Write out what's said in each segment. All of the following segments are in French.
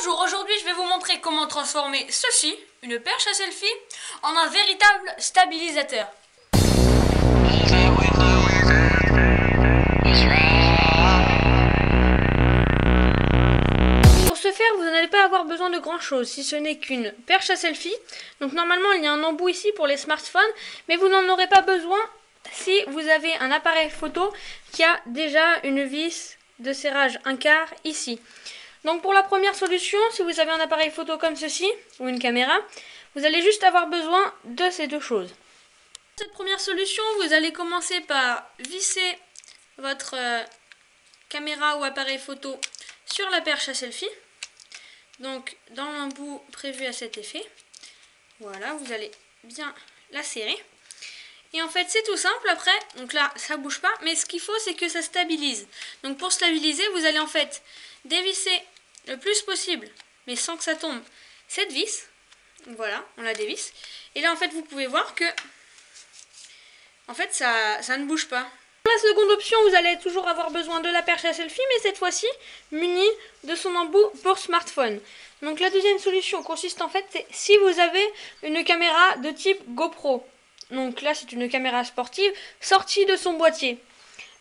Bonjour, aujourd'hui je vais vous montrer comment transformer ceci, une perche à selfie, en un véritable stabilisateur. Pour ce faire, vous n'allez pas avoir besoin de grand chose, si ce n'est qu'une perche à selfie. Donc normalement il y a un embout ici pour les smartphones, mais vous n'en aurez pas besoin si vous avez un appareil photo qui a déjà une vis de serrage 1/4 ici. Donc pour la première solution, si vous avez un appareil photo comme ceci, ou une caméra, vous allez juste avoir besoin de ces deux choses. Pour cette première solution, vous allez commencer par visser votre caméra ou appareil photo sur la perche à selfie. Donc dans l'embout prévu à cet effet. Voilà, vous allez bien la serrer. Et en fait c'est tout simple après, donc là ça bouge pas, mais ce qu'il faut c'est que ça stabilise. Donc pour stabiliser, vous allez en fait dévisser le plus possible, mais sans que ça tombe, cette vis. Voilà, on la dévisse. Et là en fait vous pouvez voir que en fait ça ne bouge pas. Pour la seconde option, vous allez toujours avoir besoin de la perche à selfie, mais cette fois-ci munie de son embout pour smartphone. Donc la deuxième solution consiste en fait, c'est si vous avez une caméra de type GoPro. Donc là c'est une caméra sportive sortie de son boîtier.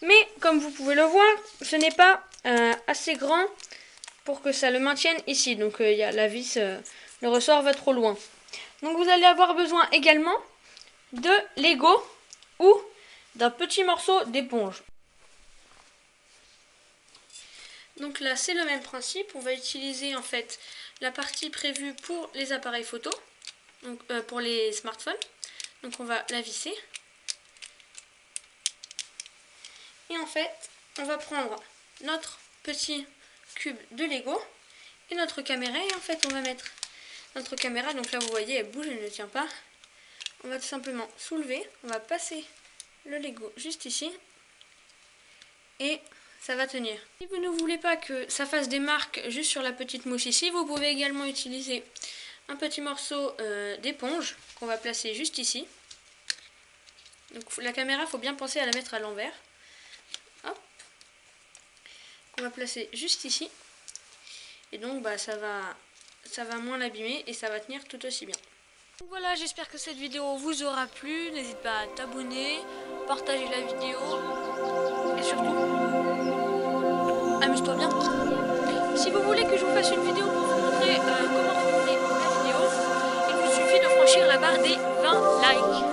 Mais comme vous pouvez le voir, ce n'est pas assez grand pour que ça le maintienne ici. Donc il y a la vis, le ressort va trop loin. Donc vous allez avoir besoin également de Lego ou d'un petit morceau d'éponge. Donc là c'est le même principe, on va utiliser en fait la partie prévue pour les appareils photo, donc pour les smartphones. Donc on va la visser. Et en fait, on va prendre notre petit cube de Lego et notre caméra. Et en fait, on va mettre notre caméra. Donc là, vous voyez, elle bouge, elle ne tient pas. On va tout simplement soulever. On va passer le Lego juste ici. Et ça va tenir. Si vous ne voulez pas que ça fasse des marques juste sur la petite mousse ici, vous pouvez également utiliser un petit morceau d'éponge qu'on va placer juste ici. Donc la caméra, il faut bien penser à la mettre à l'envers. Hop. On va placer juste ici. Et donc bah, ça va moins l'abîmer et ça va tenir tout aussi bien. Donc voilà, j'espère que cette vidéo vous aura plu. N'hésite pas à t'abonner, partager la vidéo et surtout, amuse-toi bien. Si vous voulez que je vous fasse une vidéo pour vous montrer comment tourner la vidéo, il vous suffit de franchir la barre des 20 likes.